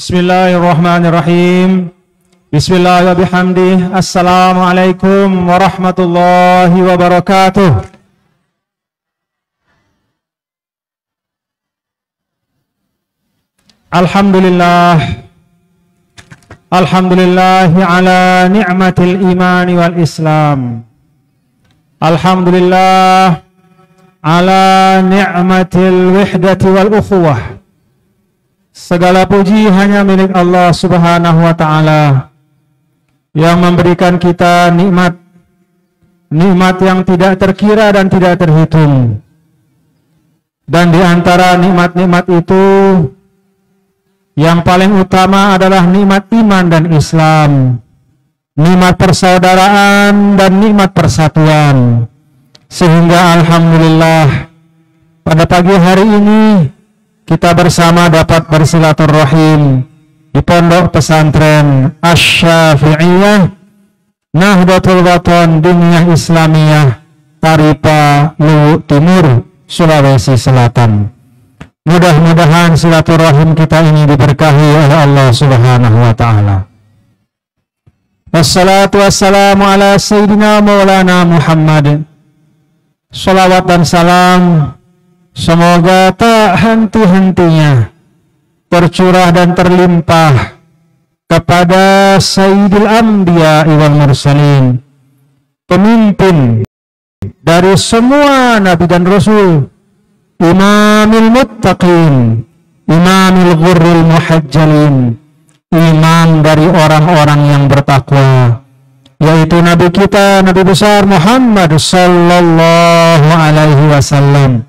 Bismillahirrahmanirrahim. Bismillah wa bihamdih. Assalamualaikum warahmatullahi wabarakatuh. Alhamdulillah. Alhamdulillahi ala ni'matil imani wal islam. Alhamdulillah ala ni'matil wihdati wal ukhuwah. Segala puji hanya milik Allah Subhanahu wa ta'ala yang memberikan kita nikmat yang tidak terkira dan tidak terhitung. Dan di antara nikmat-nikmat itu yang paling utama adalah nikmat iman dan Islam, nikmat persaudaraan dan nikmat persatuan. Sehingga alhamdulillah pada pagi hari ini kita bersama dapat bersilaturahim di pondok pesantren Asy-Syafi'iyah Nahdlatul Wathon Diniyah Islamiyah Taripa Luwu Timur, Sulawesi Selatan. Mudah-mudahan silaturahim kita ini diberkahi oleh Allah Subhanahu wa ta'ala. Wassalatu wassalamu ala Sayyidina Maulana Muhammad. Salawat dan salam semoga tak henti-hentinya tercurah dan terlimpah kepada Sayyidil Anbiya wal Mursalin, pemimpin dari semua nabi dan rasul, Imamil Muttaqin, Imamil Ghurril Muhajjalin, imam dari orang-orang yang bertakwa, yaitu Nabi kita, Nabi besar Muhammad sallallahu alaihi wasallam.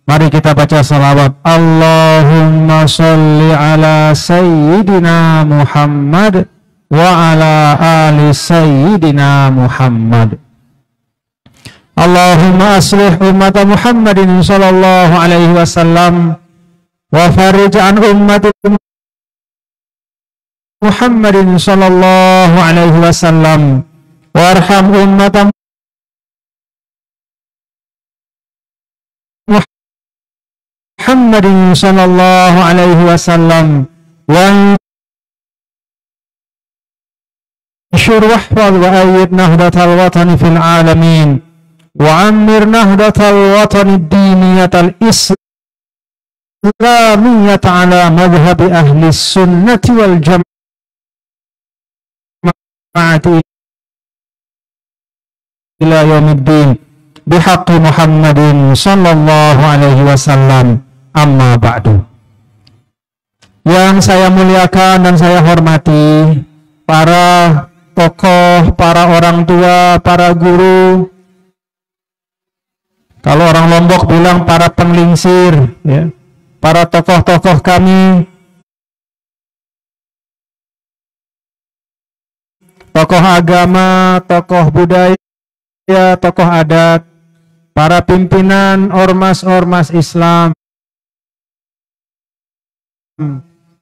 Mari kita baca salawat. Allahumma salli ala Sayyidina Muhammad wa ala ali Sayyidina Muhammad. Allahumma aslih umat Muhammadin sallallahu alaihi wasallam wa farij an ummati Muhammadin sallallahu alaihi wasallam warham umat Muhammadin sallallahu alaihi wasallam wa anshur wahfaz wa ayyid nahdatal watani fil alamin wa ammir nahdatal watani diniyatal islamiyata ala madhhabi ahli sunnati wal jama'ati ila yaumiddin bihaqqi Muhammadin sallallahu alaihi wasallam. Amma ba'du. Yang saya muliakan dan saya hormati para tokoh, para orang tua, para guru. Kalau orang Lombok bilang para penglingsir, ya. Para tokoh-tokoh kami, tokoh agama, tokoh budaya, tokoh adat, para pimpinan ormas-ormas Islam,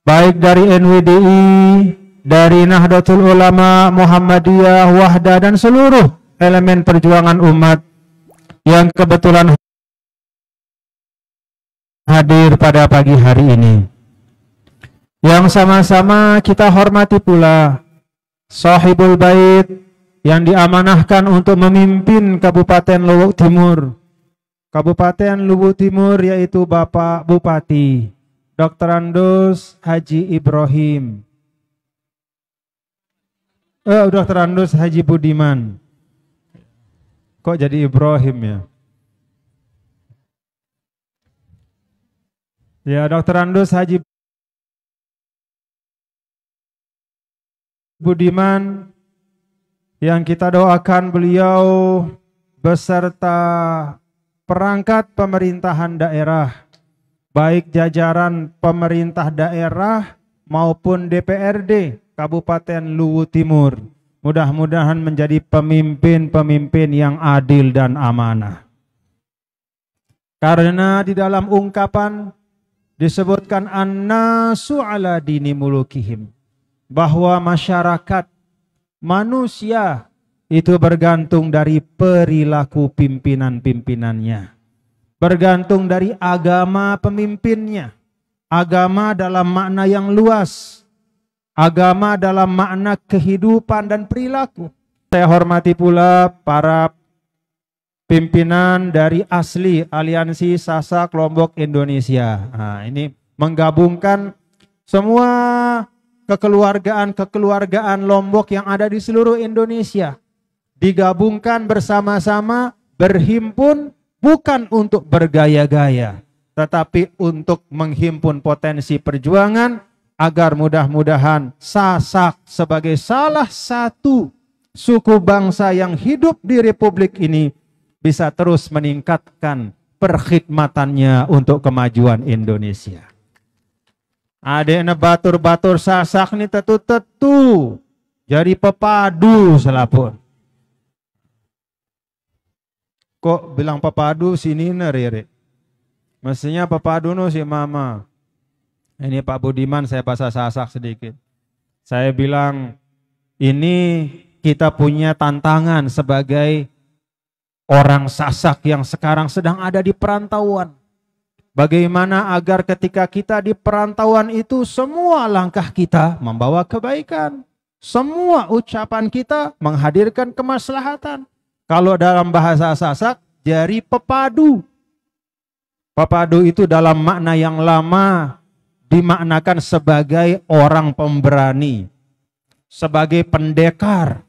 baik dari NWDI, dari Nahdlatul Ulama, Muhammadiyah, Wahdah, dan seluruh elemen perjuangan umat yang kebetulan hadir pada pagi hari ini. Yang sama-sama kita hormati pula Sahibul Bait yang diamanahkan untuk memimpin Kabupaten Luwu Timur. Kabupaten Luwu Timur yaitu Bapak Bupati Dr. Andos Haji Ibrahim. Dr. Andos Haji Budiman. Kok jadi Ibrahim ya? Ya, Dr. Andos Haji Budiman yang kita doakan beliau beserta perangkat pemerintahan daerah, baik jajaran pemerintah daerah maupun DPRD Kabupaten Luwu Timur, mudah-mudahan menjadi pemimpin-pemimpin yang adil dan amanah. Karena di dalam ungkapan disebutkan an-nasu ala dini mulukihim, bahwa masyarakat, manusia itu bergantung dari perilaku pimpinan-pimpinannya, bergantung dari agama pemimpinnya. Agama dalam makna yang luas, agama dalam makna kehidupan dan perilaku. Saya hormati pula para pimpinan dari asli Aliansi Sasak Lombok Indonesia. Nah, ini menggabungkan semua kekeluargaan Lombok yang ada di seluruh Indonesia. Digabungkan bersama-sama, berhimpun bukan untuk bergaya-gaya, tetapi untuk menghimpun potensi perjuangan agar mudah-mudahan Sasak sebagai salah satu suku bangsa yang hidup di Republik ini bisa terus meningkatkan perkhidmatannya untuk kemajuan Indonesia. Adekna batur-batur Sasak ini tetu-tetu jadi pepadu selapun. Kok bilang pepadu sini nerire? Mestinya pepadu no si mama. Ini Pak Budiman, saya bahasa Sasak sedikit. Saya bilang ini kita punya tantangan sebagai orang Sasak yang sekarang sedang ada di perantauan. Bagaimana agar ketika kita di perantauan itu semua langkah kita membawa kebaikan. Semua ucapan kita menghadirkan kemaslahatan. Kalau dalam bahasa Sasak, jari pepadu. Pepadu itu dalam makna yang lama dimaknakan sebagai orang pemberani, sebagai pendekar.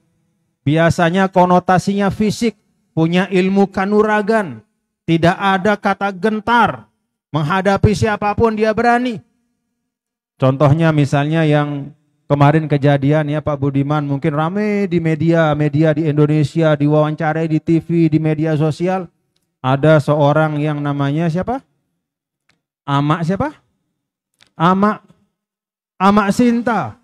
Biasanya konotasinya fisik, punya ilmu kanuragan, tidak ada kata gentar, menghadapi siapapun dia berani. Contohnya misalnya yang kemarin kejadian ya Pak Budiman, mungkin rame di media di Indonesia, diwawancarai di TV, di media sosial. Ada seorang yang namanya siapa? Amak siapa? Amak Sinta.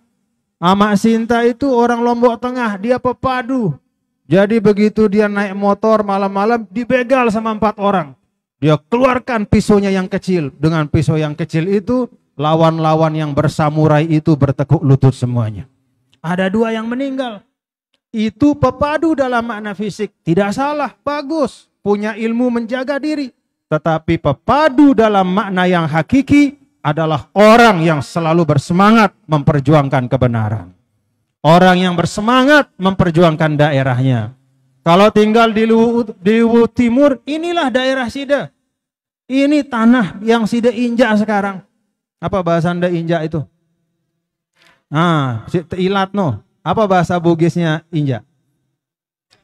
Amak Sinta itu orang Lombok Tengah, dia pepadu. Jadi begitu dia naik motor malam-malam dibegal sama 4 orang. Dia keluarkan pisaunya yang kecil. Dengan pisau yang kecil itu lawan-lawan yang bersamurai itu bertekuk lutut semuanya. Ada 2 yang meninggal. Itu pepadu dalam makna fisik. Tidak salah, bagus. Punya ilmu menjaga diri. Tetapi pepadu dalam makna yang hakiki adalah orang yang selalu bersemangat memperjuangkan kebenaran. Orang yang bersemangat memperjuangkan daerahnya. Kalau tinggal di Luwu Timur, inilah daerah Sida. Ini tanah yang Sida injak sekarang. Apa bahasa Anda injak itu? Nah, ilat no. Apa bahasa Bugisnya injak?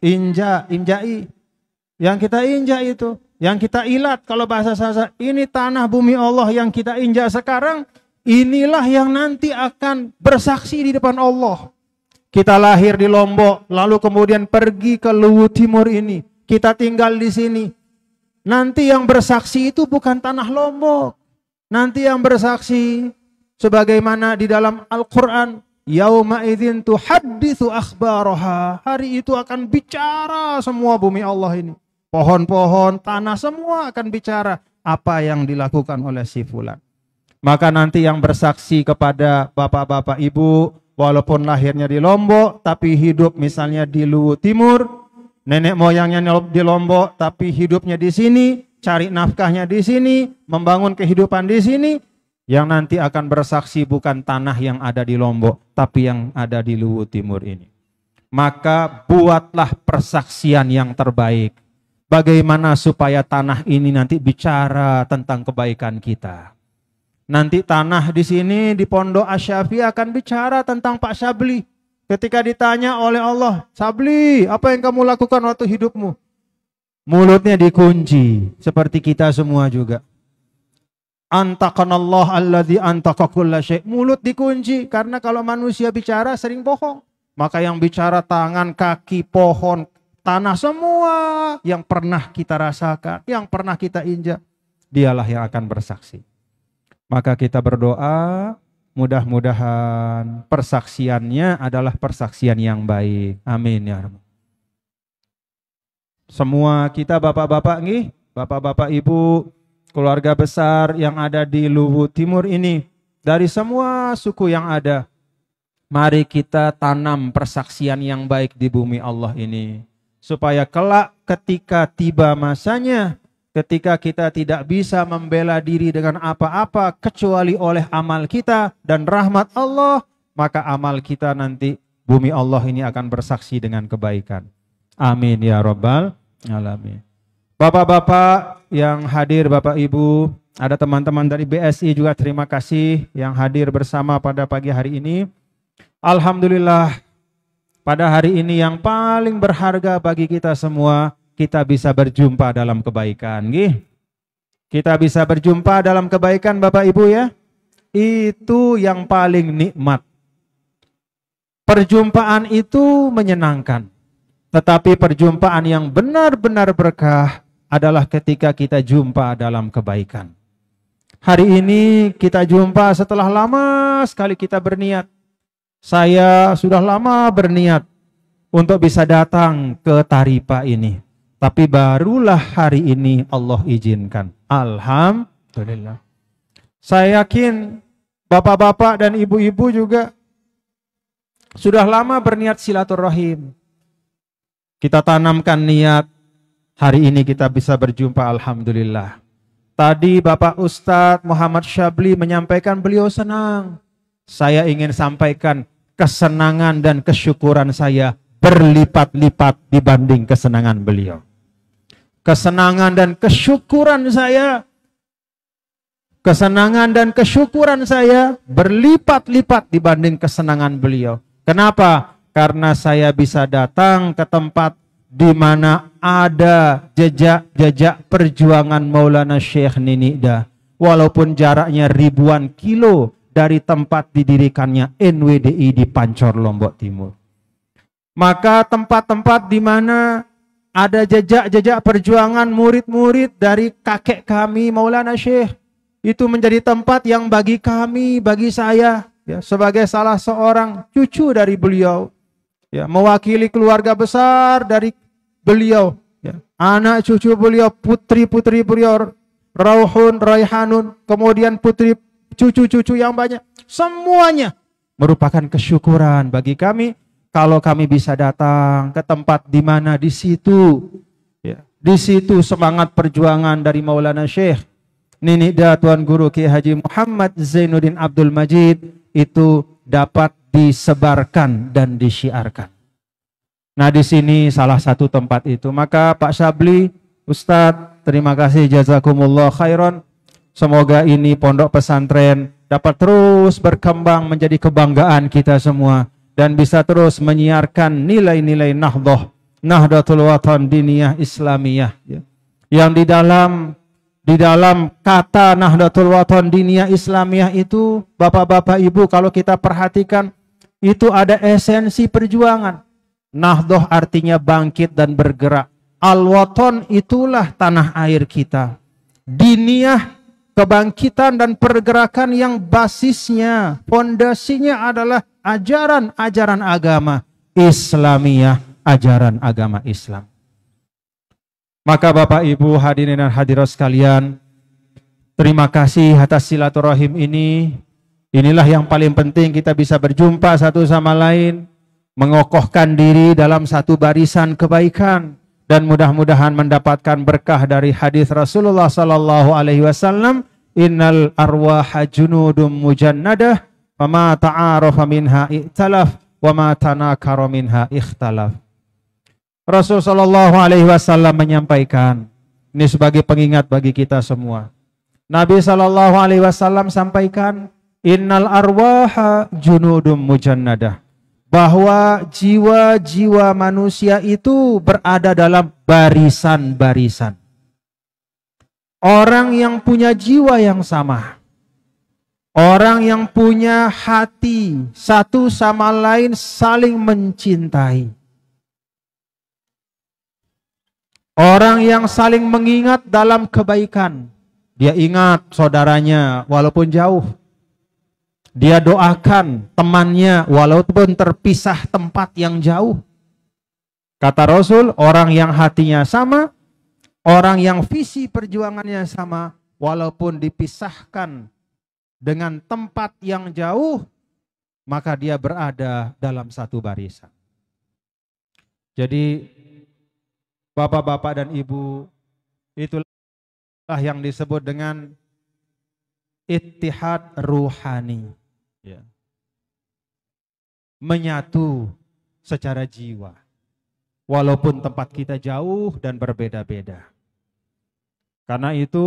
Injak, injai. Yang kita injak itu. Yang kita ilat kalau bahasa Sasak, ini tanah bumi Allah yang kita injak sekarang, inilah yang nanti akan bersaksi di depan Allah. Kita lahir di Lombok, lalu kemudian pergi ke Luwu Timur ini, kita tinggal di sini. Nanti yang bersaksi itu bukan tanah Lombok. Nanti yang bersaksi sebagaimana di dalam Al-Qur'an, yauma idzin tuhadditsu akhbaraha. Hari itu akan bicara semua bumi Allah ini. Pohon-pohon, tanah semua akan bicara apa yang dilakukan oleh si fulan. Maka nanti yang bersaksi kepada bapak-bapak ibu, walaupun lahirnya di Lombok, tapi hidup misalnya di Luwu Timur, nenek moyangnya di Lombok, tapi hidupnya di sini, cari nafkahnya di sini, membangun kehidupan di sini, yang nanti akan bersaksi bukan tanah yang ada di Lombok, tapi yang ada di Luwu Timur ini. Maka buatlah persaksian yang terbaik. Bagaimana supaya tanah ini nanti bicara tentang kebaikan kita. Nanti tanah di sini di Pondok Asy-Syafi'i akan bicara tentang Pak Syabli. Ketika ditanya oleh Allah, Syabli, apa yang kamu lakukan waktu hidupmu? Mulutnya dikunci, seperti kita semua juga. Antaqanallah alladzi antaqa kulla syai'. Mulut dikunci, karena kalau manusia bicara sering bohong. Maka yang bicara tangan, kaki, pohon, tanah, semua yang pernah kita rasakan, yang pernah kita injak, dialah yang akan bersaksi. Maka kita berdoa, mudah-mudahan persaksiannya adalah persaksian yang baik. Amin ya Rabb. Semua kita bapak-bapak nih, bapak-bapak ibu, keluarga besar yang ada di Luwu Timur ini, dari semua suku yang ada, mari kita tanam persaksian yang baik di bumi Allah ini. Supaya kelak ketika tiba masanya, ketika kita tidak bisa membela diri dengan apa-apa kecuali oleh amal kita dan rahmat Allah, maka amal kita nanti bumi Allah ini akan bersaksi dengan kebaikan. Amin ya rabbal alamin. Bapak-bapak yang hadir, Bapak Ibu, ada teman-teman dari BSI juga, terima kasih yang hadir bersama pada pagi hari ini. Alhamdulillah, pada hari ini yang paling berharga bagi kita semua, kita bisa berjumpa dalam kebaikan. Kita bisa berjumpa dalam kebaikan, Bapak Ibu ya. Itu yang paling nikmat. Perjumpaan itu menyenangkan. Tetapi perjumpaan yang benar-benar berkah adalah ketika kita jumpa dalam kebaikan. Hari ini kita jumpa setelah lama sekali kita berniat. Saya sudah lama berniat untuk bisa datang ke Taripa ini. Tapi barulah hari ini Allah izinkan. Alhamdulillah. Saya yakin bapak-bapak dan ibu-ibu juga sudah lama berniat silaturahim. Kita tanamkan niat, hari ini kita bisa berjumpa, alhamdulillah. Tadi Bapak Ustadz Muhammad Syabli menyampaikan beliau senang. Saya ingin sampaikan kesenangan dan kesyukuran saya berlipat-lipat dibanding kesenangan beliau. Kesenangan dan kesyukuran saya berlipat-lipat dibanding kesenangan beliau. Kenapa? Karena saya bisa datang ke tempat di mana ada jejak-jejak perjuangan Maulana Syekh Ninida. Walaupun jaraknya ribuan kilo dari tempat didirikannya NWDI di Pancor, Lombok Timur. Maka tempat-tempat di mana ada jejak-jejak perjuangan murid-murid dari kakek kami Maulana Syekh, itu menjadi tempat yang bagi kami, bagi saya, ya, sebagai salah seorang cucu dari beliau, ya, mewakili keluarga besar dari beliau, ya, anak cucu beliau, putri-putri beliau, Rauhun, Raihanun, kemudian putri cucu-cucu yang banyak, semuanya merupakan kesyukuran bagi kami kalau kami bisa datang ke tempat di mana di situ, ya, di situ semangat perjuangan dari Maulana Syekh Ninida Tuan Guru Kiai Haji Muhammad Zainuddin Abdul Majid itu dapat disebarkan dan disiarkan. Nah, di sini salah satu tempat itu. Maka Pak Syabli, Ustadz, terima kasih, jazakumullah khairan. Semoga ini pondok pesantren dapat terus berkembang menjadi kebanggaan kita semua dan bisa terus menyiarkan nilai-nilai Nahdlatul Watan Diniyah Islamiyah, ya. Yang di dalam kata Nahdlatul Watan Diniyah Islamiyah itu, Bapak-bapak Ibu, kalau kita perhatikan itu ada esensi perjuangan. Nahdhah artinya bangkit dan bergerak. Al-Watan itulah tanah air kita. Diniyah, kebangkitan dan pergerakan yang basisnya, fondasinya adalah ajaran-ajaran agama Islamiyah, ajaran agama Islam. Maka Bapak Ibu hadirin dan hadirat sekalian, terima kasih atas silaturahim ini. Inilah yang paling penting, kita bisa berjumpa satu sama lain, mengokohkan diri dalam satu barisan kebaikan, dan mudah-mudahan mendapatkan berkah dari hadis Rasulullah sallallahu alaihi wasallam, innal arwaha junudum mujannadah, wa ma ta'arafa minha i'talaf, wa ma tanakara minha ikhtalaf. Rasul sallallahu alaihi wasallam menyampaikan, ini sebagai pengingat bagi kita semua. Nabi sallallahu alaihi wasallam sampaikan, innal arwaha junudum mujannadah, bahwa jiwa-jiwa manusia itu berada dalam barisan-barisan. Orang yang punya jiwa yang sama, orang yang punya hati satu sama lain saling mencintai, orang yang saling mengingat dalam kebaikan. Dia ingat saudaranya walaupun jauh. Dia doakan temannya walaupun terpisah tempat yang jauh. Kata Rasul, orang yang hatinya sama, orang yang visi perjuangannya sama, walaupun dipisahkan dengan tempat yang jauh, maka dia berada dalam satu barisan. Jadi Bapak-bapak dan Ibu, itulah yang disebut dengan ittihad ruhani. Ya. menyatu secara jiwa. Walaupun tempat kita jauh dan berbeda-beda. Karena itu,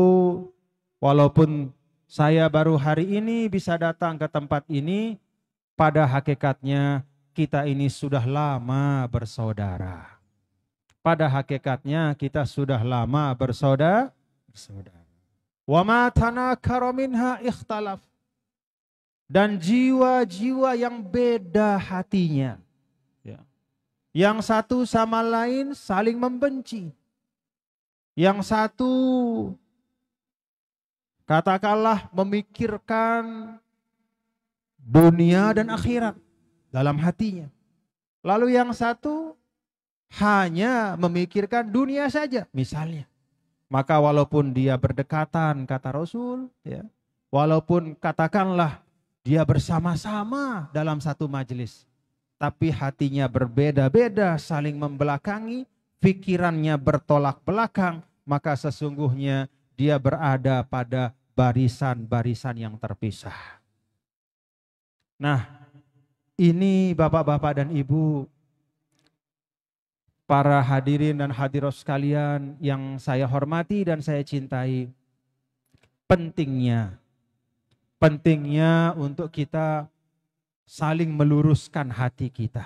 walaupun saya baru hari ini bisa datang ke tempat ini, pada hakikatnya kita ini sudah lama bersaudara. Pada hakikatnya kita sudah lama bersaudara. Wa ma tanakara minha ikhtalaf. Dan jiwa-jiwa yang beda hatinya, yang satu sama lain saling membenci. Yang satu katakanlah memikirkan dunia dan akhirat dalam hatinya. Lalu yang satu hanya memikirkan dunia saja misalnya. Maka walaupun dia berdekatan kata Rasul, walaupun katakanlah dia bersama-sama dalam satu majelis, tapi hatinya berbeda-beda, saling membelakangi, pikirannya bertolak belakang, maka sesungguhnya dia berada pada barisan-barisan yang terpisah. Nah, ini bapak-bapak dan ibu, para hadirin dan hadirat sekalian yang saya hormati dan saya cintai, pentingnya untuk kita saling meluruskan hati kita.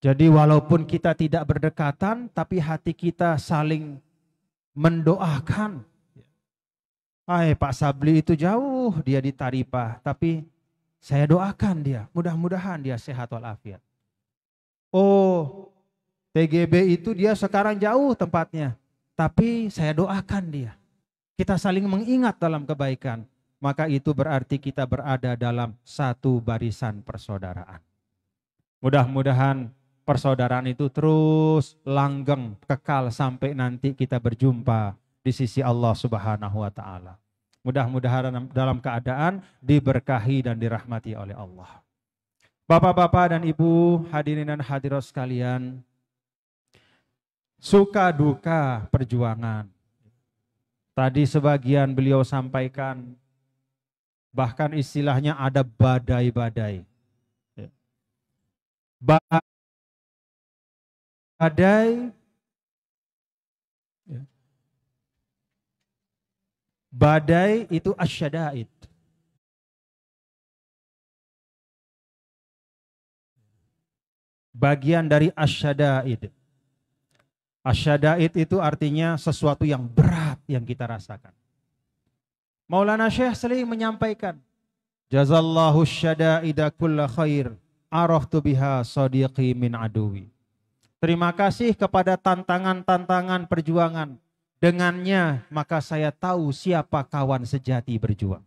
Jadi walaupun kita tidak berdekatan, tapi hati kita saling mendoakan. Pak Sabli itu jauh, dia di Taripah, tapi saya doakan dia, mudah-mudahan dia sehat walafiat. Oh, TGB itu dia sekarang jauh tempatnya, tapi saya doakan dia. Kita saling mengingat dalam kebaikan. Maka itu berarti kita berada dalam satu barisan persaudaraan. Mudah-mudahan persaudaraan itu terus langgeng, kekal sampai nanti kita berjumpa di sisi Allah Subhanahu wa Ta'ala. Mudah-mudahan dalam keadaan diberkahi dan dirahmati oleh Allah. Bapak-bapak dan ibu, hadirin dan hadirat sekalian, suka duka perjuangan. Tadi sebagian beliau sampaikan, bahkan istilahnya ada badai-badai. Badai itu asyadaid. Bagian dari asyadaid. Asyadaid itu artinya sesuatu yang berat yang kita rasakan. Maulana Syekh sering menyampaikan, jazallahu syada'ida kulla khair, araftu biha sadiqi min aduwi. Terima kasih kepada tantangan-tantangan perjuangan. Dengannya maka saya tahu siapa kawan sejati berjuang.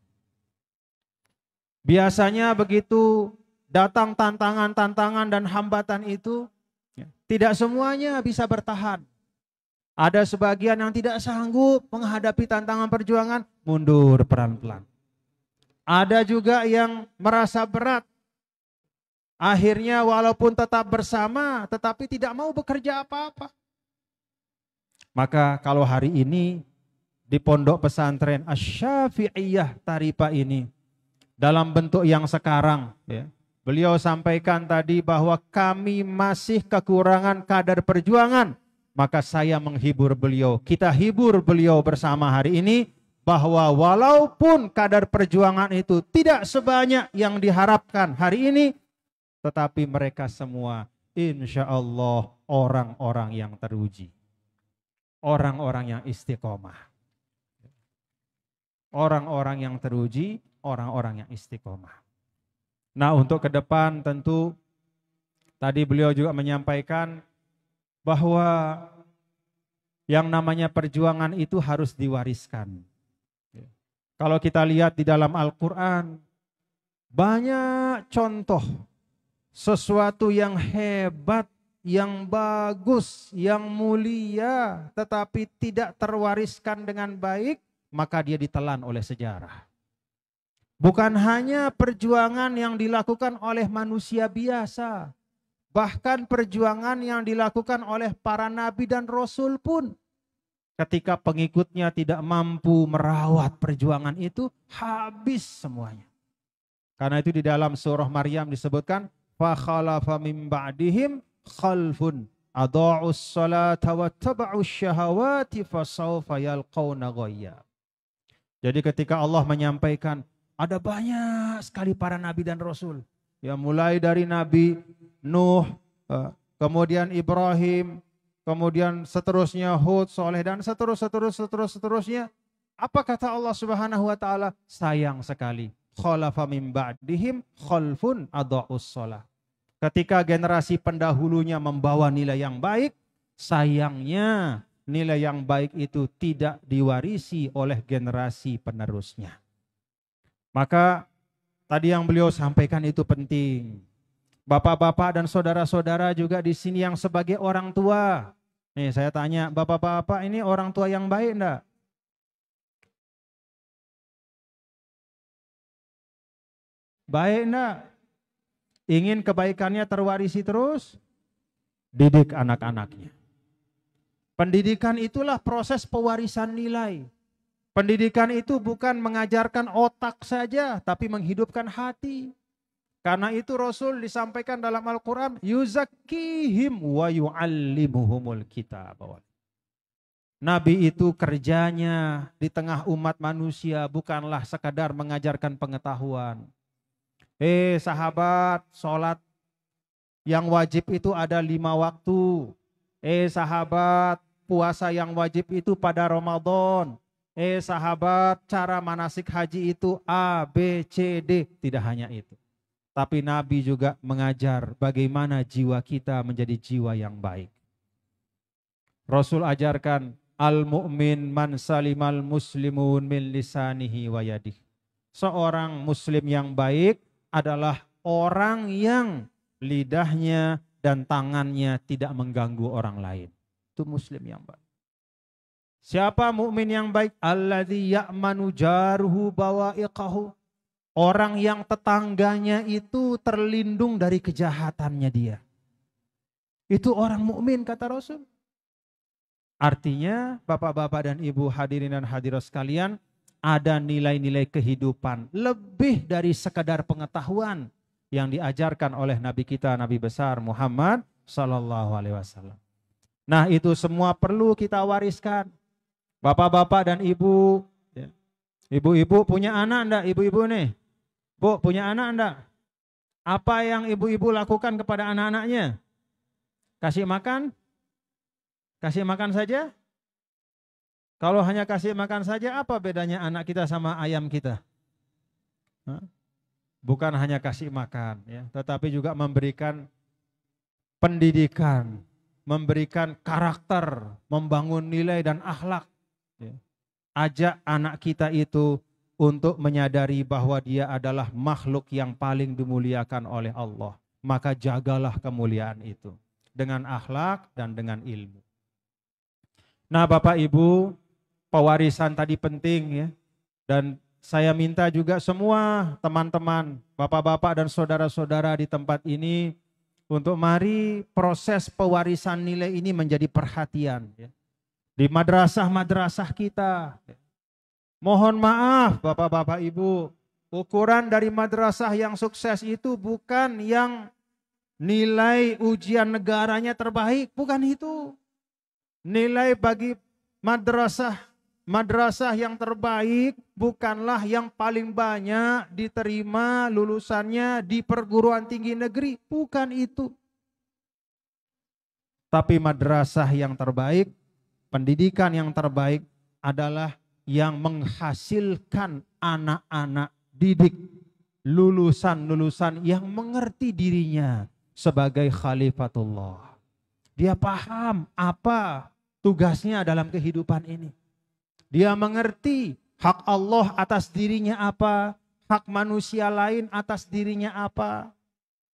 Biasanya begitu datang tantangan-tantangan dan hambatan itu, tidak semuanya bisa bertahan. Ada sebagian yang tidak sanggup menghadapi tantangan perjuangan, mundur pelan-pelan. Ada juga yang merasa berat. Akhirnya walaupun tetap bersama, tetapi tidak mau bekerja apa-apa. Maka kalau hari ini di Pondok Pesantren Asy-Syafi'iyah Taripah ini, dalam bentuk yang sekarang, beliau sampaikan tadi bahwa kami masih kekurangan kader perjuangan. Maka saya menghibur beliau, kita hibur beliau bersama hari ini, bahwa walaupun kadar perjuangan itu tidak sebanyak yang diharapkan hari ini, tetapi mereka semua insya Allah orang-orang yang teruji, orang-orang yang istiqomah, orang-orang yang teruji, orang-orang yang istiqomah. Nah, untuk ke depan tentu tadi beliau juga menyampaikan bahwa yang namanya perjuangan itu harus diwariskan. Kalau kita lihat di dalam Al-Quran, banyak contoh sesuatu yang hebat, yang bagus, yang mulia, tetapi tidak terwariskan dengan baik, maka dia ditelan oleh sejarah. Bukan hanya perjuangan yang dilakukan oleh manusia biasa, bahkan perjuangan yang dilakukan oleh para nabi dan rasul pun, ketika pengikutnya tidak mampu merawat perjuangan itu, habis semuanya. Karena itu di dalam surah Maryam disebutkan, fa khalafa min ba'dihim khalfun adha'us salata wattaba'us syahawati fasawfa yalqawna ghayya. Jadi ketika Allah menyampaikan ada banyak sekali para nabi dan rasul, ya mulai dari Nabi Nuh, kemudian Ibrahim, kemudian seterusnya Hud, Soleh, dan seterusnya. Apa kata Allah Subhanahu wa taala? Sayang sekali. Khalafa min ba'dihim khalfun adha'us shalah. Ketika generasi pendahulunya membawa nilai yang baik, sayangnya nilai yang baik itu tidak diwarisi oleh generasi penerusnya. Maka tadi yang beliau sampaikan itu penting. Bapak-bapak dan saudara-saudara juga di sini yang sebagai orang tua. Nih saya tanya, bapak-bapak ini orang tua yang baik enggak? Baik enggak? Ingin kebaikannya terwarisi terus? Didik anak-anaknya. Pendidikan itulah proses pewarisan nilai. Pendidikan itu bukan mengajarkan otak saja, tapi menghidupkan hati. Karena itu Rasul disampaikan dalam Al-Quran, yuzakkihim wa yu'allimuhumul kitab. Nabi itu kerjanya di tengah umat manusia bukanlah sekadar mengajarkan pengetahuan. Sahabat, sholat yang wajib itu ada 5 waktu. Sahabat, puasa yang wajib itu pada Ramadan. Sahabat, cara manasik haji itu A, B, C, D. Tidak hanya itu. Tapi Nabi juga mengajar bagaimana jiwa kita menjadi jiwa yang baik. Rasul ajarkan, al-mu'min man salimal muslimun min lisanihi wa yadih. Seorang muslim yang baik adalah orang yang lidahnya dan tangannya tidak mengganggu orang lain. Itu muslim yang baik. Siapa mukmin yang baik? Alladzi ya'manu jaruhu bawa'iqahu. Orang yang tetangganya itu terlindung dari kejahatannya dia. Itu orang mukmin kata Rasul. Artinya bapak-bapak dan ibu hadirin dan hadirat sekalian, ada nilai-nilai kehidupan lebih dari sekadar pengetahuan yang diajarkan oleh Nabi kita, Nabi besar Muhammad Sallallahu Alaihi Wasallam. Nah itu semua perlu kita wariskan. Bapak-bapak dan ibu, ibu-ibu punya anak enggak? Ibu-ibu nih, Bu punya anak enggak? Apa yang ibu-ibu lakukan kepada anak-anaknya? Kasih makan? Kasih makan saja? Kalau hanya kasih makan saja, apa bedanya anak kita sama ayam kita? Bukan hanya kasih makan, ya, tetapi juga memberikan pendidikan, memberikan karakter, membangun nilai dan akhlak. Ya. Ajak anak kita itu untuk menyadari bahwa dia adalah makhluk yang paling dimuliakan oleh Allah. Maka jagalah kemuliaan itu dengan akhlak dan dengan ilmu. Nah Bapak Ibu, pewarisan tadi penting ya. Dan saya minta juga semua teman-teman, bapak-bapak dan saudara-saudara di tempat ini untuk mari proses pewarisan nilai ini menjadi perhatian ya. Di madrasah-madrasah kita. Mohon maaf bapak-bapak ibu, ukuran dari madrasah yang sukses itu bukan yang nilai ujian negaranya terbaik, bukan itu. Nilai bagi madrasah yang terbaik bukanlah yang paling banyak diterima lulusannya di perguruan tinggi negeri, bukan itu. Tapi madrasah yang terbaik, pendidikan yang terbaik adalah yang menghasilkan anak-anak didik, lulusan-lulusan yang mengerti dirinya sebagai khalifatullah. Dia paham apa tugasnya dalam kehidupan ini. Dia mengerti hak Allah atas dirinya apa, hak manusia lain atas dirinya apa,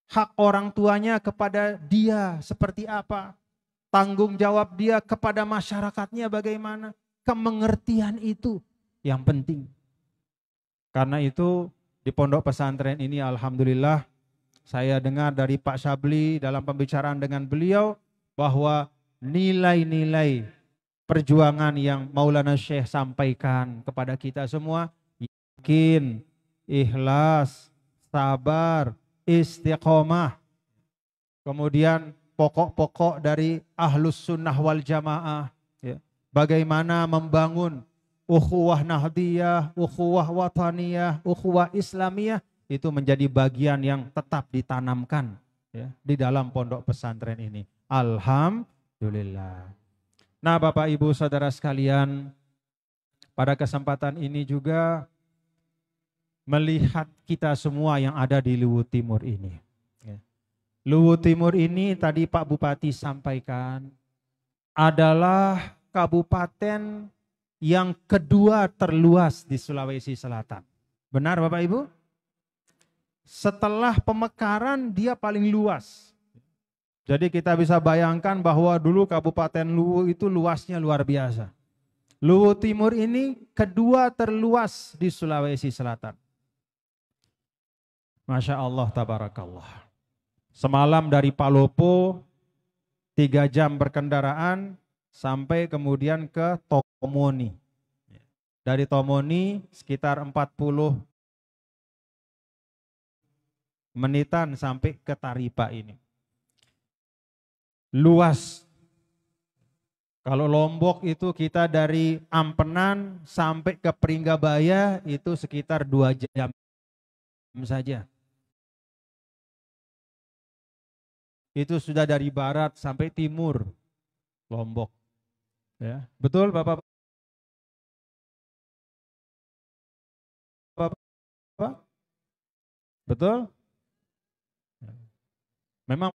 hak orang tuanya kepada dia seperti apa, tanggung jawab dia kepada masyarakatnya bagaimana. Kemengertian itu yang penting. Karena itu di pondok pesantren ini alhamdulillah saya dengar dari Pak Syabli dalam pembicaraan dengan beliau bahwa nilai-nilai perjuangan yang Maulana Syekh sampaikan kepada kita semua, yakin, ikhlas, sabar, istiqomah, kemudian pokok-pokok dari Ahlus Sunnah wal Jamaah, ya. Bagaimana membangun ukhuwah nahdiyah, ukhuwah wataniyah, ukhuwah islamiyah, itu menjadi bagian yang tetap ditanamkan, ya, di dalam pondok pesantren ini. Alhamdulillah. Nah, Bapak Ibu Saudara sekalian, pada kesempatan ini juga melihat kita semua yang ada di Luwu Timur ini. Luwu Timur ini tadi Pak Bupati sampaikan adalah kabupaten yang kedua terluas di Sulawesi Selatan. Benar Bapak Ibu? Setelah Pemekaran dia paling luas. Jadi kita bisa bayangkan bahwa dulu Kabupaten Luwu itu luasnya luar biasa. Luwu Timur ini kedua terluas di Sulawesi Selatan. Masya Allah, tabarakallah. Semalam dari Palopo 3 jam berkendaraan sampai kemudian ke Tomoni. Dari Tomoni sekitar 40 menitan sampai ke Taripa ini. Luas. Kalau Lombok itu kita dari Ampenan sampai ke Pringgabaya itu sekitar 2 jam saja. Itu sudah dari barat sampai timur Lombok. Ya, betul Bapak? Bapak? Betul? Memang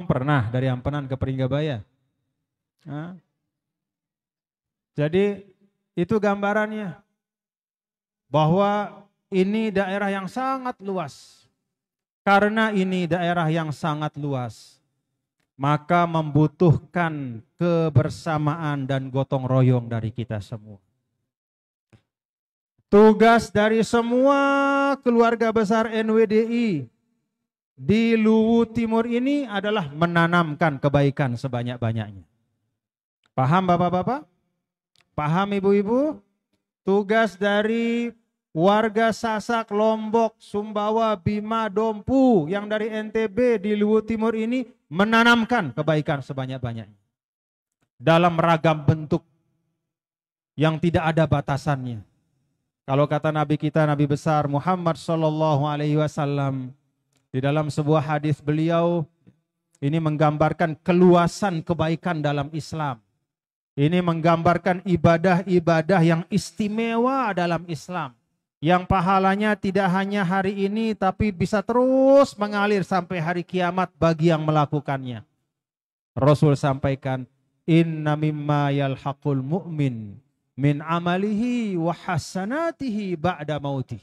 pernah dari Ampenan ke Pringgabaya. Nah, jadi itu gambarannya bahwa ini daerah yang sangat luas. Karena ini daerah yang sangat luas, maka membutuhkan kebersamaan dan gotong royong dari kita semua. Tugas dari semua keluarga besar NWDI di Luwu Timur ini adalah menanamkan kebaikan sebanyak-banyaknya. Paham Bapak-bapak? Paham Ibu-ibu? Tugas dari warga Sasak, Lombok, Sumbawa, Bima, Dompu yang dari NTB di Luwu Timur ini menanamkan kebaikan sebanyak-banyaknya dalam ragam bentuk yang tidak ada batasannya. Kalau kata Nabi kita, Nabi besar Muhammad SAW, di dalam sebuah hadis beliau ini menggambarkan keluasan kebaikan dalam Islam. Ini menggambarkan ibadah-ibadah yang istimewa dalam Islam, yang pahalanya tidak hanya hari ini tapi bisa terus mengalir sampai hari kiamat bagi yang melakukannya. Rasul sampaikan, inna mimma yalhaqul mu'min min amalihi wa hasanatihi ba'da mautih.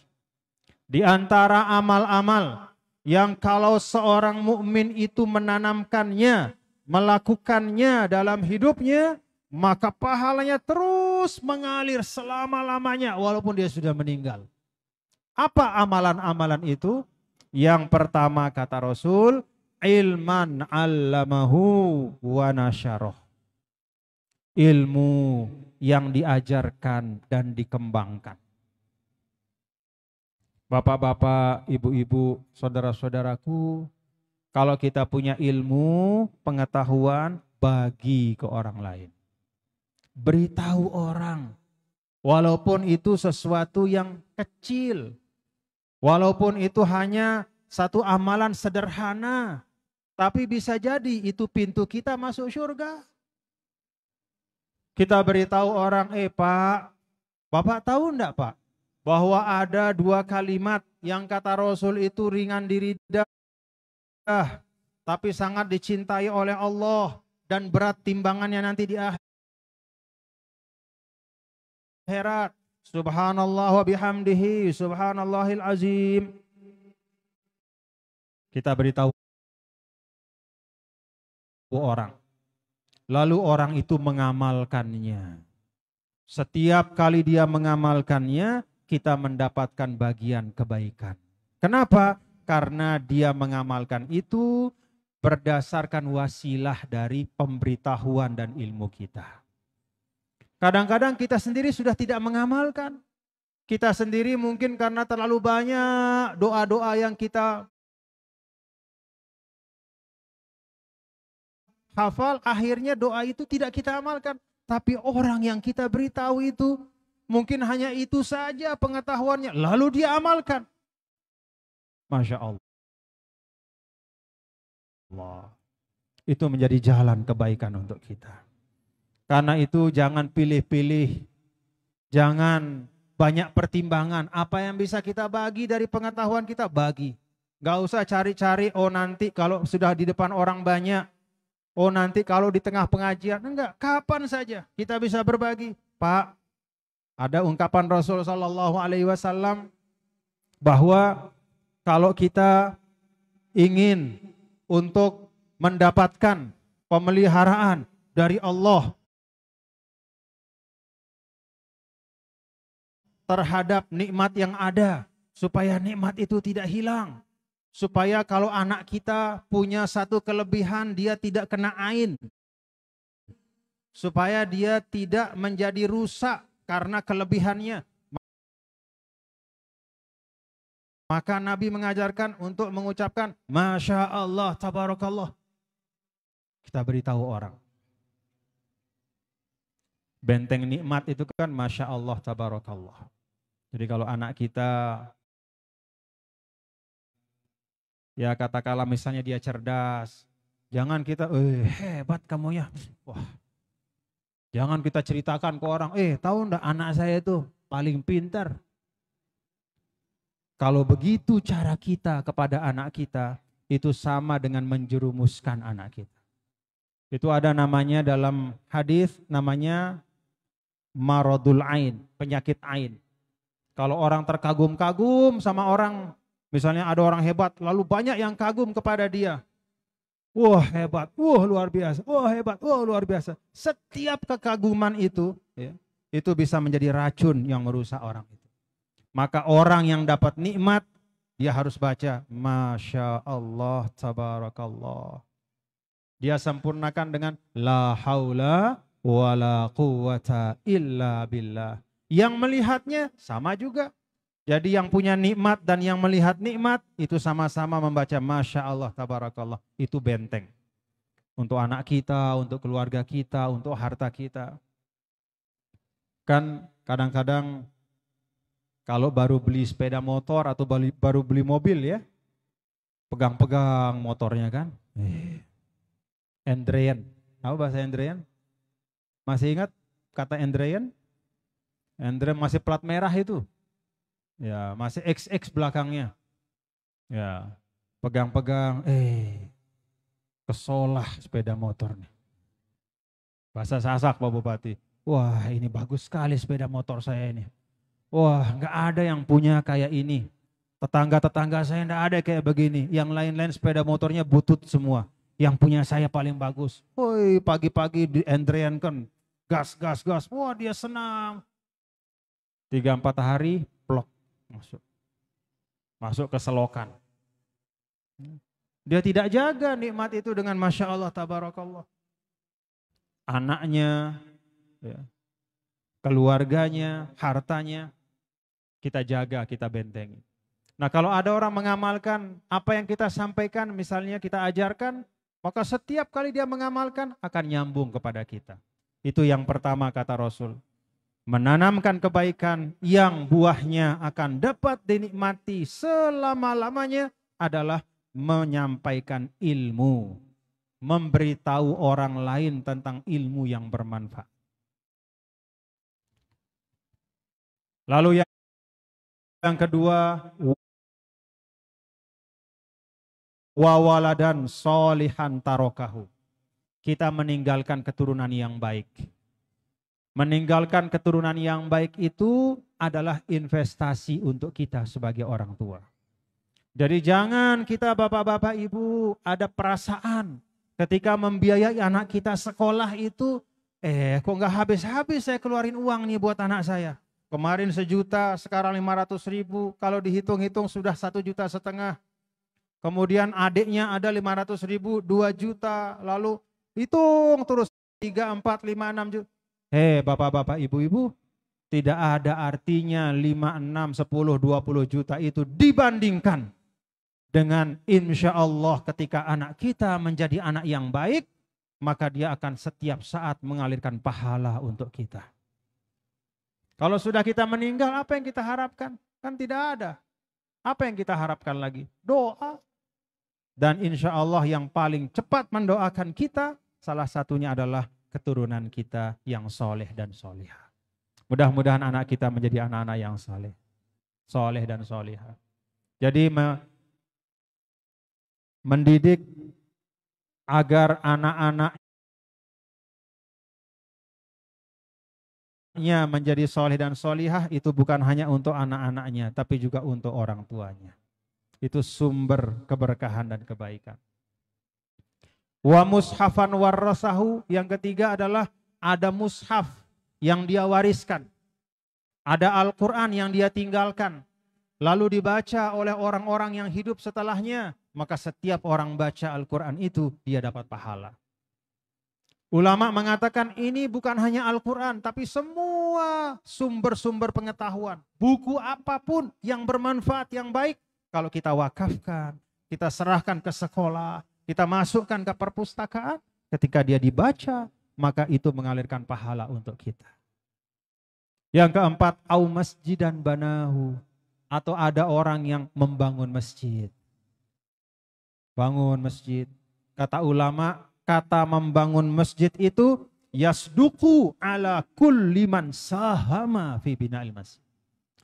Di antara amal-amal yang kalau seorang mukmin itu menanamkannya, melakukannya dalam hidupnya, maka pahalanya terus mengalir selama-lamanya walaupun dia sudah meninggal. Apa amalan-amalan itu? Yang pertama kata Rasul, ilman 'allamahu wa nasyarah. Ilmu yang diajarkan dan dikembangkan. Bapak-bapak, ibu-ibu, saudara-saudaraku, kalau kita punya ilmu, pengetahuan, bagi ke orang lain. Beritahu orang, walaupun itu sesuatu yang kecil, walaupun itu hanya satu amalan sederhana, tapi bisa jadi itu pintu kita masuk surga. Kita beritahu orang, Pak, Bapak tahu enggak Pak, bahwa ada 2 kalimat yang kata Rasul itu ringan di lidah, tapi sangat dicintai oleh Allah dan berat timbangannya nanti di akhirat. Subhanallah wa bihamdihi, subhanallahil azim. Kita beritahu orang. Lalu orang itu mengamalkannya. Setiap kali dia mengamalkannya, kita mendapatkan bagian kebaikan. Kenapa? Karena dia mengamalkan itu berdasarkan wasilah dari pemberitahuan dan ilmu kita. Kadang-kadang kita sendiri sudah tidak mengamalkan. Kita sendiri mungkin karena terlalu banyak doa-doa yang kita hafal, akhirnya doa itu tidak kita amalkan. Tapi orang yang kita beritahu itu, mungkin hanya itu saja pengetahuannya, lalu dia amalkan. Masya Allah. Itu menjadi jalan kebaikan untuk kita. Karena itu jangan pilih-pilih, jangan banyak pertimbangan. Apa yang bisa kita bagi dari pengetahuan kita, bagi. Gak usah cari-cari, oh nanti kalau sudah di depan orang banyak, oh nanti kalau di tengah pengajian. Enggak, kapan saja kita bisa berbagi. Pak, ada ungkapan Rasul Sallallahu Alaihi Wasallam bahwa kalau kita ingin untuk mendapatkan pemeliharaan dari Allah terhadap nikmat yang ada, supaya nikmat itu tidak hilang. Supaya kalau anak kita punya satu kelebihan, dia tidak kena ain. Supaya dia tidak menjadi rusak karena kelebihannya. Maka Nabi mengajarkan untuk mengucapkan Masya Allah, Tabarakallah. Kita beritahu orang. Benteng nikmat itu kan Masya Allah, Tabarakallah. Jadi kalau anak kita, ya katakanlah misalnya dia cerdas, jangan kita, hebat kamu ya. Wah, jangan kita ceritakan ke orang, tahu enggak anak saya itu paling pintar. Kalau begitu cara kita kepada anak kita, itu sama dengan menjerumuskan anak kita. Itu ada namanya dalam hadis, namanya maradul ain, penyakit ain. Kalau orang terkagum-kagum sama orang, misalnya ada orang hebat, lalu banyak yang kagum kepada dia. Wah hebat, wah luar biasa, wah hebat, wah luar biasa. Setiap kekaguman itu, ya, itu bisa menjadi racun yang merusak orang itu. Maka orang yang dapat nikmat, dia harus baca Masya Allah, Tabarakallah. Dia sempurnakan dengan La haula wa la quwata illa billah. Yang melihatnya sama juga. Jadi yang punya nikmat dan yang melihat nikmat itu sama-sama membaca Masya Allah, Tabarakallah. Itu benteng. Untuk anak kita, untuk keluarga kita, untuk harta kita. Kan kadang-kadang kalau baru beli sepeda motor atau baru beli mobil ya, pegang-pegang motornya kan. Andrean. Apa bahasa Andrean? Masih ingat kata Andrean? Andrean masih plat merah itu. Ya, masih XX belakangnya. Ya, pegang-pegang, kesolah sepeda motor nih. Bahasa Sasak Pak Bupati. Wah, ini bagus sekali sepeda motor saya ini. Wah, nggak ada yang punya kayak ini. Tetangga-tetangga saya nggak ada kayak begini. Yang lain-lain sepeda motornya butut semua. Yang punya saya paling bagus. Woi, pagi-pagi di Andrean kan, gas. Wah, dia senang. 3-4 hari, plok. Masuk ke selokan. Dia tidak jaga nikmat itu dengan Masya Allah, Tabarakallah. Anaknya, ya, keluarganya, hartanya, kita jaga, kita bentengi. Nah kalau ada orang mengamalkan apa yang kita sampaikan, misalnya kita ajarkan, maka setiap kali dia mengamalkan akan nyambung kepada kita. Itu yang pertama kata Rasul. Menanamkan kebaikan yang buahnya akan dapat dinikmati selama-lamanya adalah menyampaikan ilmu. Memberitahu orang lain tentang ilmu yang bermanfaat. Lalu yang kedua, wawaladan solihan tarokahu. Kita meninggalkan keturunan yang baik. Meninggalkan keturunan yang baik itu adalah investasi untuk kita sebagai orang tua. Jadi jangan kita bapak-bapak ibu ada perasaan ketika membiayai anak kita sekolah itu, kok nggak habis-habis saya keluarin uang nih buat anak saya. Kemarin 1 juta, sekarang 500.000, kalau dihitung-hitung sudah 1,5 juta. Kemudian adiknya ada 500.000, 2 juta, lalu hitung terus 3, 4, 5, 6 juta. Bapak-bapak, ibu-ibu, tidak ada artinya 5, 6, 10, 20 juta itu dibandingkan dengan insya Allah ketika anak kita menjadi anak yang baik, maka dia akan setiap saat mengalirkan pahala untuk kita. Kalau sudah kita meninggal, apa yang kita harapkan? Kan tidak ada. Apa yang kita harapkan lagi? Doa. Dan insya Allah yang paling cepat mendoakan kita, salah satunya adalah keturunan kita yang soleh dan solihah. Mudah-mudahan anak kita menjadi anak-anak yang soleh dan solihah. Jadi mendidik agar anak-anaknya menjadi soleh dan solihah itu bukan hanya untuk anak-anaknya, tapi juga untuk orang tuanya. Itu sumber keberkahan dan kebaikan. Wa mushafan warasahu, yang ketiga adalah ada mushaf yang dia wariskan. Ada Al-Quran yang dia tinggalkan, lalu dibaca oleh orang-orang yang hidup setelahnya, maka setiap orang baca Al-Quran itu dia dapat pahala. Ulama mengatakan ini bukan hanya Al-Quran, tapi semua sumber-sumber pengetahuan. Buku apapun yang bermanfaat, yang baik, kalau kita wakafkan, kita serahkan ke sekolah, kita masukkan ke perpustakaan, ketika dia dibaca, maka itu mengalirkan pahala untuk kita. Yang keempat, au masjidan banahu, atau ada orang yang membangun masjid. Bangun masjid. Kata ulama, kata membangun masjid itu yasduku ala kulli man sahama fi bina'il masjid.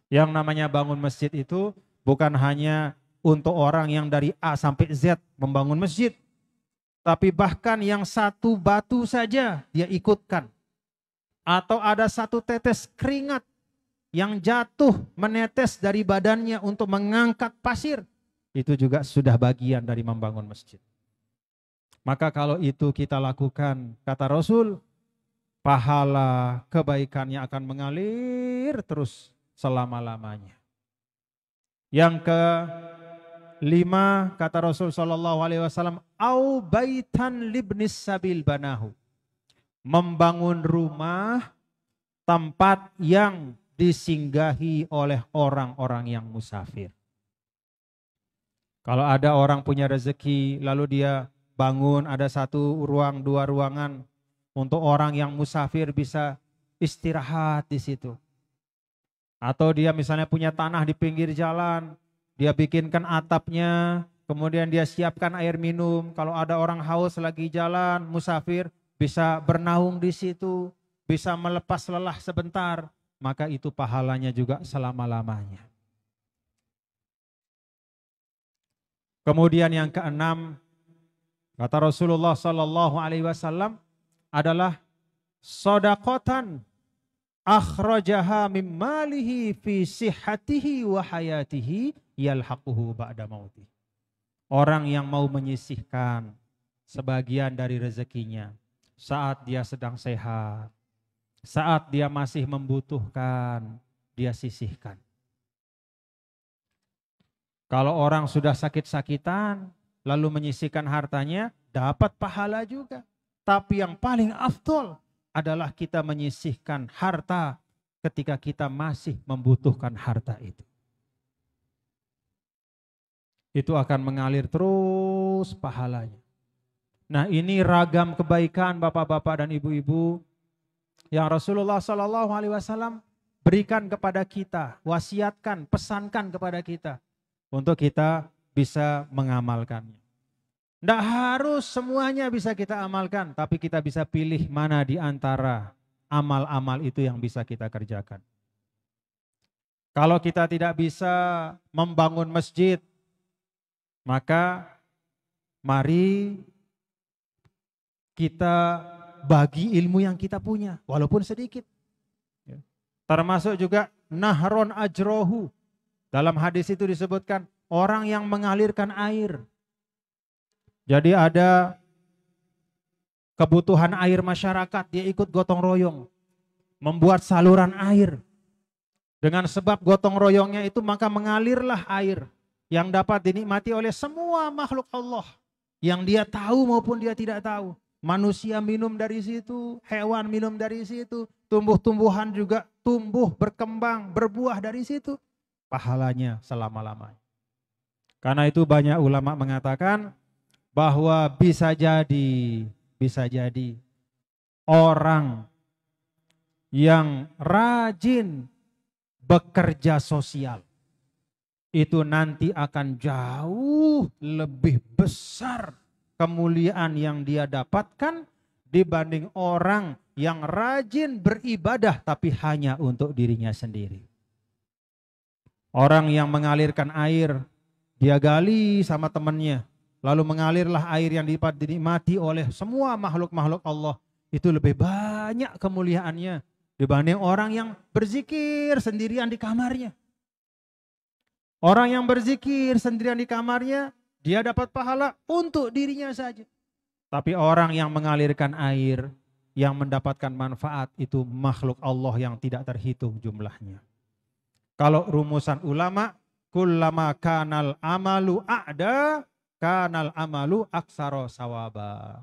Yang namanya bangun masjid itu bukan hanya untuk orang yang dari A sampai Z membangun masjid, tapi bahkan yang satu batu saja dia ikutkan. Atau ada satu tetes keringat yang jatuh menetes dari badannya untuk mengangkat pasir, itu juga sudah bagian dari membangun masjid. Maka kalau itu kita lakukan, kata Rasul, pahala kebaikannya akan mengalir terus selama-lamanya. Yang kelima, kata Rasul SAW, au baitan libnis sabil banahu, membangun rumah tempat yang disinggahi oleh orang-orang yang musafir. Kalau ada orang punya rezeki, lalu dia bangun ada satu ruang, dua ruangan untuk orang yang musafir bisa istirahat di situ. Atau dia misalnya punya tanah di pinggir jalan, dia bikinkan atapnya, kemudian dia siapkan air minum. Kalau ada orang haus lagi jalan, musafir, bisa bernaung di situ, bisa melepas lelah sebentar, maka itu pahalanya juga selama-lamanya. Kemudian yang keenam, kata Rasulullah SAW, adalah shadaqatan akhrajaha min malihi fi sihhatihi wa hayatihi yalhaquhu ba'da mautih. Orang yang mau menyisihkan sebagian dari rezekinya saat dia sedang sehat, saat dia masih membutuhkan, dia sisihkan. Kalau orang sudah sakit-sakitan, lalu menyisihkan hartanya, dapat pahala juga. Tapi yang paling afdol adalah kita menyisihkan harta ketika kita masih membutuhkan harta itu. Itu akan mengalir terus pahalanya. Nah, ini ragam kebaikan bapak-bapak dan ibu-ibu yang Rasulullah SAW berikan kepada kita, wasiatkan, pesankan kepada kita untuk kita bisa mengamalkannya. Tidak harus semuanya bisa kita amalkan, tapi kita bisa pilih mana di antara amal-amal itu yang bisa kita kerjakan. Kalau kita tidak bisa membangun masjid, maka mari kita bagi ilmu yang kita punya, walaupun sedikit. Termasuk juga nahron ajrohu. Dalam hadis itu disebutkan orang yang mengalirkan air. Jadi ada kebutuhan air masyarakat, dia ikut gotong royong, membuat saluran air. Dengan sebab gotong royongnya itu maka mengalirlah air yang dapat dinikmati oleh semua makhluk Allah, yang dia tahu maupun dia tidak tahu. Manusia minum dari situ, hewan minum dari situ, tumbuh-tumbuhan juga tumbuh, berkembang, berbuah dari situ. Pahalanya selama-lamanya. Karena itu banyak ulama mengatakan bahwa bisa jadi bisa jadi orang yang rajin bekerja sosial itu nanti akan jauh lebih besar kemuliaan yang dia dapatkan dibanding orang yang rajin beribadah tapi hanya untuk dirinya sendiri. Orang yang mengalirkan air, dia gali sama temannya, lalu mengalirlah air yang dinikmati oleh semua makhluk-makhluk Allah. Itu lebih banyak kemuliaannya dibanding orang yang berzikir sendirian di kamarnya. Orang yang berzikir sendirian di kamarnya, dia dapat pahala untuk dirinya saja. Tapi orang yang mengalirkan air, yang mendapatkan manfaat itu makhluk Allah yang tidak terhitung jumlahnya. Kalau rumusan ulama, kullama kanal amalu a'da, kanal amalu aksaro sawaba.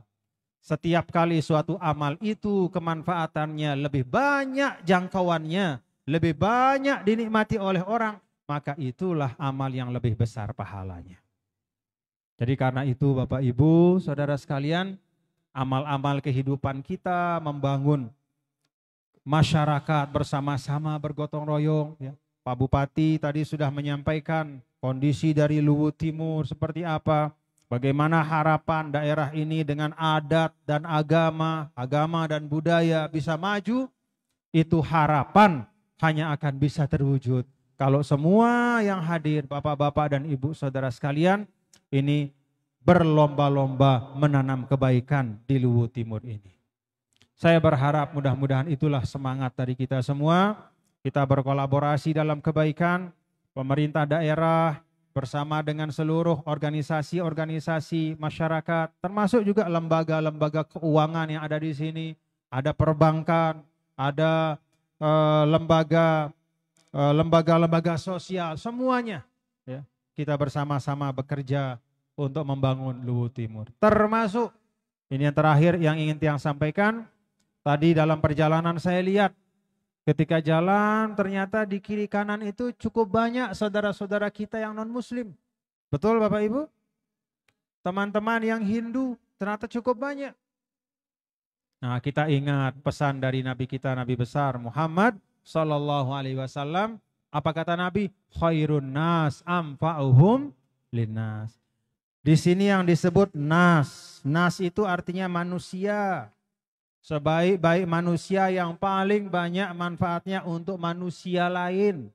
Setiap kali suatu amal itu kemanfaatannya lebih banyak jangkauannya, lebih banyak dinikmati oleh orang, maka itulah amal yang lebih besar pahalanya. Jadi karena itu Bapak Ibu, saudara sekalian, amal-amal kehidupan kita membangun masyarakat bersama-sama bergotong royong. Ya. Pak Bupati tadi sudah menyampaikan kondisi dari Luwu Timur seperti apa, bagaimana harapan daerah ini dengan adat dan agama dan budaya bisa maju, itu harapan hanya akan bisa terwujud kalau semua yang hadir, Bapak-bapak dan Ibu saudara sekalian, ini berlomba-lomba menanam kebaikan di Luwu Timur ini. Saya berharap mudah-mudahan itulah semangat dari kita semua. Kita berkolaborasi dalam kebaikan, pemerintah daerah bersama dengan seluruh organisasi-organisasi masyarakat, termasuk juga lembaga-lembaga keuangan yang ada di sini, ada perbankan, ada lembaga-lembaga sosial, semuanya ya, kita bersama-sama bekerja untuk membangun Luwu Timur. Termasuk, ini yang terakhir yang ingin Tiang sampaikan, tadi dalam perjalanan saya lihat, ketika jalan ternyata di kiri kanan itu cukup banyak saudara-saudara kita yang non-muslim. Betul Bapak Ibu? Teman-teman yang Hindu ternyata cukup banyak. Nah, kita ingat pesan dari Nabi kita, Nabi besar Muhammad Sallallahu Alaihi Wasallam. Apa kata Nabi? Khairun nas amfa'uhum linnas. Di sini yang disebut nas. Nas itu artinya manusia. Sebaik-baik manusia yang paling banyak manfaatnya untuk manusia lain.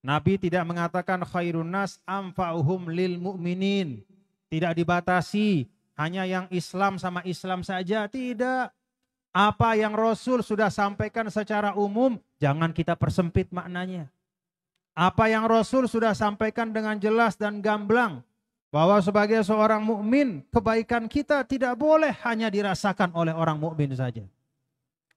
Nabi tidak mengatakan khairun nas amfa'uhum lil mu'minin. Tidak dibatasi, hanya yang Islam sama Islam saja, tidak. Apa yang Rasul sudah sampaikan secara umum, jangan kita persempit maknanya. Apa yang Rasul sudah sampaikan dengan jelas dan gamblang, bahwa sebagai seorang mukmin kebaikan kita tidak boleh hanya dirasakan oleh orang mukmin saja.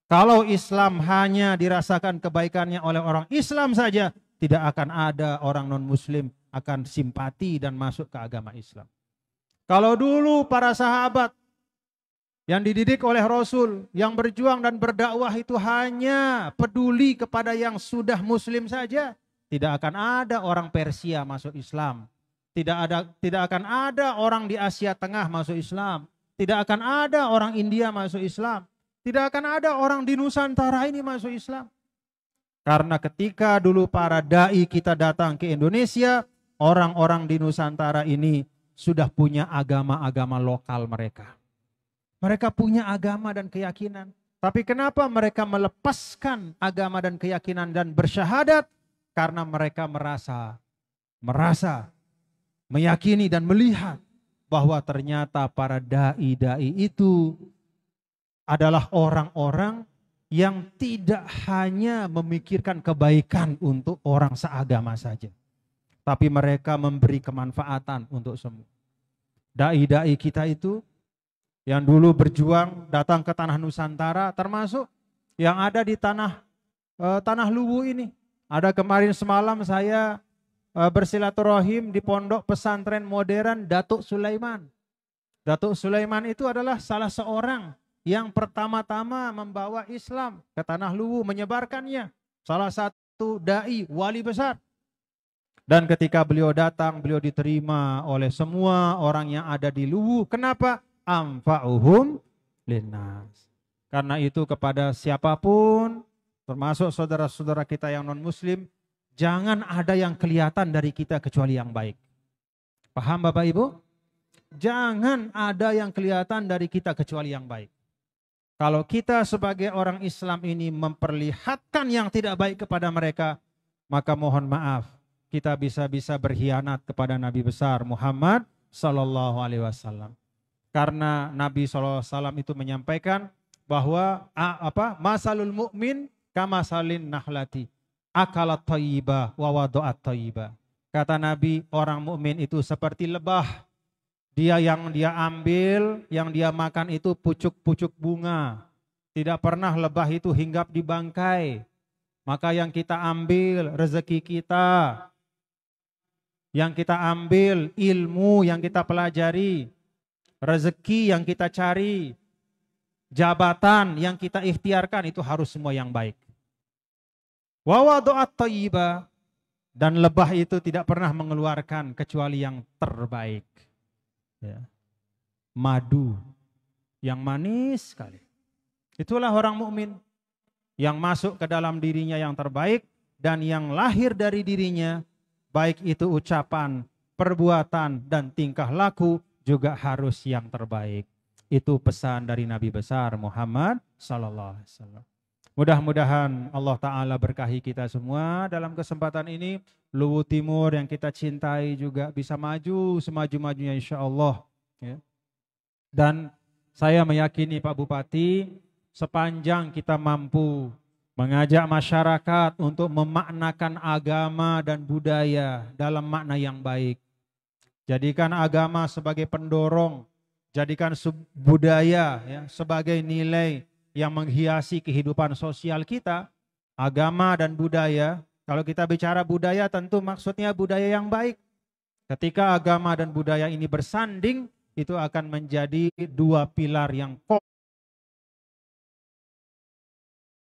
Kalau Islam hanya dirasakan kebaikannya oleh orang Islam saja, tidak akan ada orang non-muslim akan simpati dan masuk ke agama Islam. Kalau dulu para sahabat yang dididik oleh Rasul, yang berjuang dan berdakwah itu hanya peduli kepada yang sudah muslim saja, tidak akan ada orang Persia masuk Islam. Tidak akan ada orang di Asia Tengah masuk Islam. Tidak akan ada orang India masuk Islam. Tidak akan ada orang di Nusantara ini masuk Islam. Karena ketika dulu para dai kita datang ke Indonesia, orang-orang di Nusantara ini sudah punya agama-agama lokal mereka. Mereka punya agama dan keyakinan. Tapi kenapa mereka melepaskan agama dan keyakinan dan bersyahadat? Karena mereka merasa meyakini dan melihat bahwa ternyata para dai-dai itu adalah orang-orang yang tidak hanya memikirkan kebaikan untuk orang seagama saja, tapi mereka memberi kemanfaatan untuk semua. Dai-dai kita itu yang dulu berjuang datang ke tanah Nusantara, termasuk yang ada di tanah Luwu ini. Ada kemarin semalam saya bersilaturahim di pondok pesantren modern Datuk Sulaiman. Datuk Sulaiman itu adalah salah seorang yang pertama-tama membawa Islam ke tanah Luwu, menyebarkannya. Salah satu dai wali besar. Dan ketika beliau datang, beliau diterima oleh semua orang yang ada di Luwu. Kenapa? Amfa'uhum linnas. Karena itu kepada siapapun, termasuk saudara-saudara kita yang non-muslim, jangan ada yang kelihatan dari kita kecuali yang baik. Paham Bapak Ibu? Jangan ada yang kelihatan dari kita kecuali yang baik. Kalau kita sebagai orang Islam ini memperlihatkan yang tidak baik kepada mereka, maka mohon maaf, kita bisa-bisa berkhianat kepada Nabi besar Muhammad Sallallahu Alaihi Wasallam. Karena Nabi Sallallahu Alaihi Wasallam itu menyampaikan bahwa masalul mu'min kamasalin nahlati akalat thayyibah wa wada'at thayyibah. Kata Nabi, orang mukmin itu seperti lebah. Yang dia ambil, yang dia makan itu pucuk-pucuk bunga. Tidak pernah lebah itu hinggap di bangkai. Maka yang kita ambil rezeki kita, yang kita ambil ilmu yang kita pelajari, rezeki yang kita cari, jabatan yang kita ikhtiarkan, itu harus semua yang baik. Wa wada'at thayyibah, dan lebah itu tidak pernah mengeluarkan kecuali yang terbaik. Ya. Madu yang manis sekali. Itulah orang mukmin yang masuk ke dalam dirinya yang terbaik, dan yang lahir dari dirinya, baik itu ucapan, perbuatan, dan tingkah laku juga harus yang terbaik. Itu pesan dari Nabi besar Muhammad Sallallahu Alaihi Wasallam. Mudah-mudahan Allah Ta'ala berkahi kita semua dalam kesempatan ini. Luwu Timur yang kita cintai juga bisa maju semaju-majunya insya Allah. Ya. Dan saya meyakini Pak Bupati, sepanjang kita mampu mengajak masyarakat untuk memaknakan agama dan budaya dalam makna yang baik. Jadikan agama sebagai pendorong, jadikan budaya ya, sebagai nilai yang menghiasi kehidupan sosial kita. Agama dan budaya, kalau kita bicara budaya tentu maksudnya budaya yang baik. Ketika agama dan budaya ini bersanding, itu akan menjadi dua pilar yang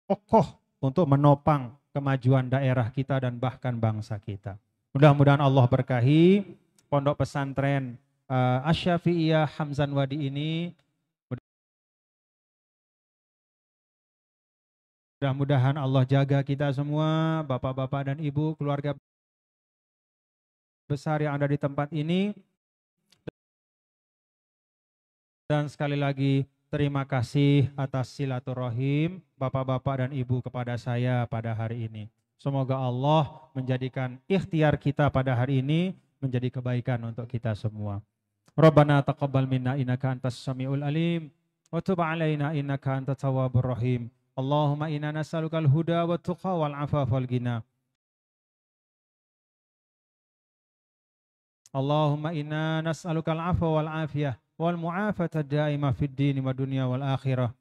kokoh untuk menopang kemajuan daerah kita dan bahkan bangsa kita. Mudah-mudahan Allah berkahi Pondok Pesantren Asy-Syafi'iyah Hamzan Wadi ini. Mudah-mudahan Allah jaga kita semua, bapak-bapak dan ibu, keluarga besar yang ada di tempat ini. Dan sekali lagi terima kasih atas silaturahim bapak-bapak dan ibu kepada saya pada hari ini. Semoga Allah menjadikan ikhtiar kita pada hari ini menjadi kebaikan untuk kita semua. Rabbana taqabbal minna innaka antas samiul alim wa tub alaina innaka antat tawwabur rahim. Allahumma inna nas'alukal huda wa tuqa wal afafa wal ghina. Allahumma inna nas'alukal afwa wal afiyah wal mu'afata daimah fid din wa dunya wal akhirah.